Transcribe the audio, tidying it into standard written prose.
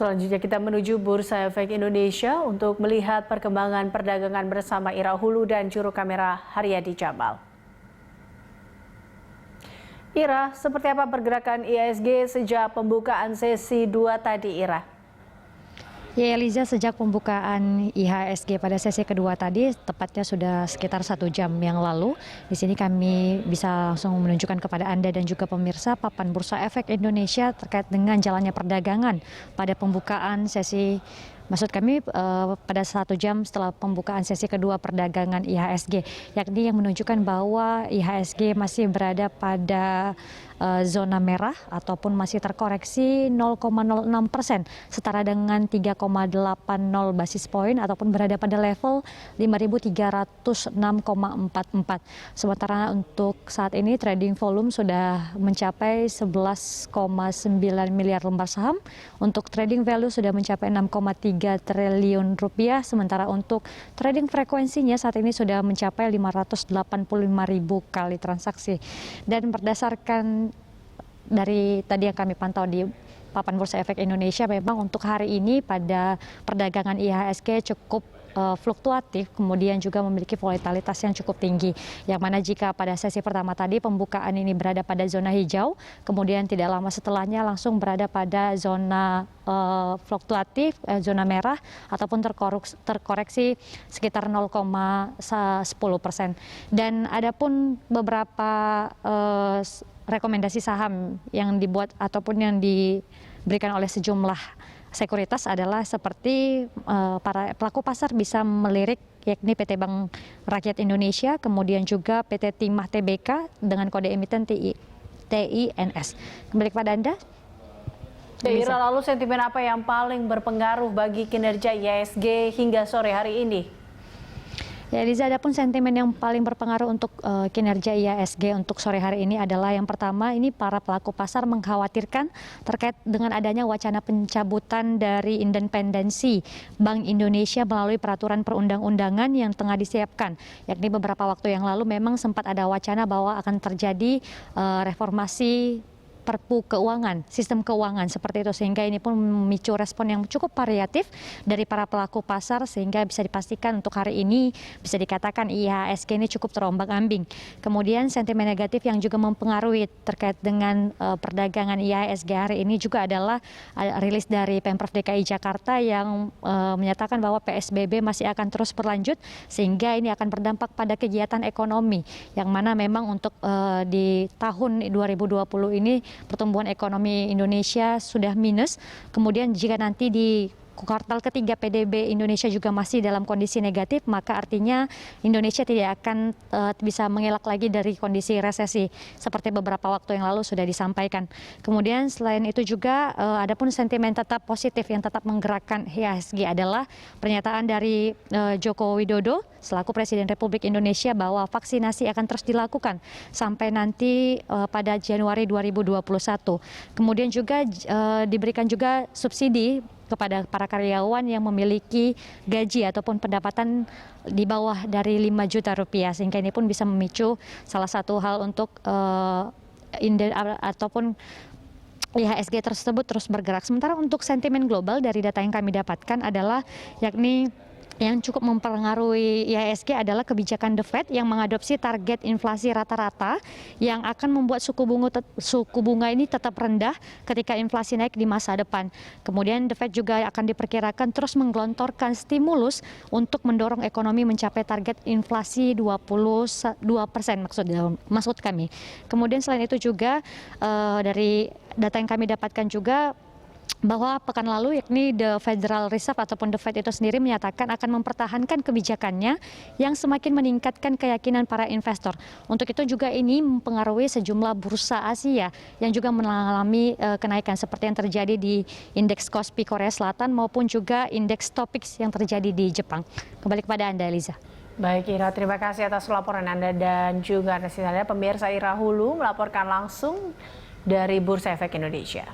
Selanjutnya kita menuju Bursa Efek Indonesia untuk melihat perkembangan perdagangan bersama Ira Hulu dan juru kamera Haryadi Jamal. Ira, seperti apa pergerakan IHSG sejak pembukaan sesi 2 tadi, Ira? Ya, Eliza, sejak pembukaan IHSG pada sesi kedua tadi, tepatnya sudah sekitar 1 jam yang lalu, di sini kami bisa langsung menunjukkan kepada Anda dan juga pemirsa papan Bursa Efek Indonesia terkait dengan jalannya perdagangan pada pembukaan sesi. Maksud kami pada 1 jam setelah pembukaan sesi kedua perdagangan IHSG, yakni yang menunjukkan bahwa IHSG masih berada pada zona merah ataupun masih terkoreksi 0,06%, setara dengan 3,80 basis poin ataupun berada pada level 5.306,44. Sementara untuk saat ini trading volume sudah mencapai 11,9 miliar lembar saham, untuk trading value sudah mencapai 6,3 triliun rupiah, sementara untuk trading frekuensinya saat ini sudah mencapai 585.000 kali transaksi. Dan berdasarkan dari tadi yang kami pantau di papan Bursa Efek Indonesia, memang untuk hari ini pada perdagangan IHSG cukup fluktuatif, kemudian juga memiliki volatilitas yang cukup tinggi, yang mana jika pada sesi pertama tadi pembukaan ini berada pada zona hijau, kemudian tidak lama setelahnya langsung berada pada zona fluktuatif, zona merah ataupun terkoreksi sekitar 0,10%. Dan ada pun beberapa rekomendasi saham yang dibuat ataupun yang diberikan oleh sejumlah sekuritas adalah seperti para pelaku pasar bisa melirik, yakni PT Bank Rakyat Indonesia, kemudian juga PT Timah Tbk dengan kode emiten TINS. Kembali kepada Anda. Ira, lalu sentimen apa yang paling berpengaruh bagi kinerja IHSG hingga sore hari ini? Ya, Eliza, ada pun sentimen yang paling berpengaruh untuk kinerja IHSG untuk sore hari ini adalah yang pertama, ini para pelaku pasar mengkhawatirkan terkait dengan adanya wacana pencabutan dari independensi Bank Indonesia melalui peraturan perundang-undangan yang tengah disiapkan. Yakni beberapa waktu yang lalu memang sempat ada wacana bahwa akan terjadi reformasi Perpu keuangan, sistem keuangan seperti itu, sehingga ini pun memicu respon yang cukup variatif dari para pelaku pasar, sehingga bisa dipastikan untuk hari ini bisa dikatakan IHSG ini cukup terombang-ambing. Kemudian sentimen negatif yang juga mempengaruhi terkait dengan perdagangan IHSG hari ini juga adalah rilis dari Pemprov DKI Jakarta yang menyatakan bahwa PSBB masih akan terus berlanjut, sehingga ini akan berdampak pada kegiatan ekonomi, yang mana memang untuk di tahun 2020 ini pertumbuhan ekonomi Indonesia sudah minus. Kemudian jika nanti di kuartal ketiga PDB Indonesia juga masih dalam kondisi negatif, maka artinya Indonesia tidak akan bisa mengelak lagi dari kondisi resesi seperti beberapa waktu yang lalu sudah disampaikan. Kemudian selain itu juga ada pun sentimen tetap positif yang tetap menggerakkan IHSG adalah pernyataan dari Joko Widodo selaku Presiden Republik Indonesia bahwa vaksinasi akan terus dilakukan sampai nanti pada Januari 2021. Kemudian juga diberikan juga subsidi kepada para karyawan yang memiliki gaji ataupun pendapatan di bawah dari 5 juta rupiah, sehingga ini pun bisa memicu salah satu hal untuk ataupun IHSG tersebut terus bergerak. Sementara untuk sentimen global dari data yang kami dapatkan adalah yakni yang cukup mempengaruhi IHSG adalah kebijakan The Fed yang mengadopsi target inflasi rata-rata yang akan membuat suku bunga ini tetap rendah ketika inflasi naik di masa depan. Kemudian The Fed juga akan diperkirakan terus menggelontorkan stimulus untuk mendorong ekonomi mencapai target inflasi 22% maksud kami. Kemudian selain itu juga dari data yang kami dapatkan juga bahwa pekan lalu yakni The Federal Reserve ataupun The Fed itu sendiri menyatakan akan mempertahankan kebijakannya yang semakin meningkatkan keyakinan para investor. Untuk itu juga ini mempengaruhi sejumlah bursa Asia yang juga mengalami kenaikan seperti yang terjadi di indeks Kospi Korea Selatan maupun juga indeks Topix yang terjadi di Jepang. Kembali kepada Anda, Eliza. Baik, Ira, terima kasih atas laporan Anda dan juga pemirsa. Ira Hulu melaporkan langsung dari Bursa Efek Indonesia.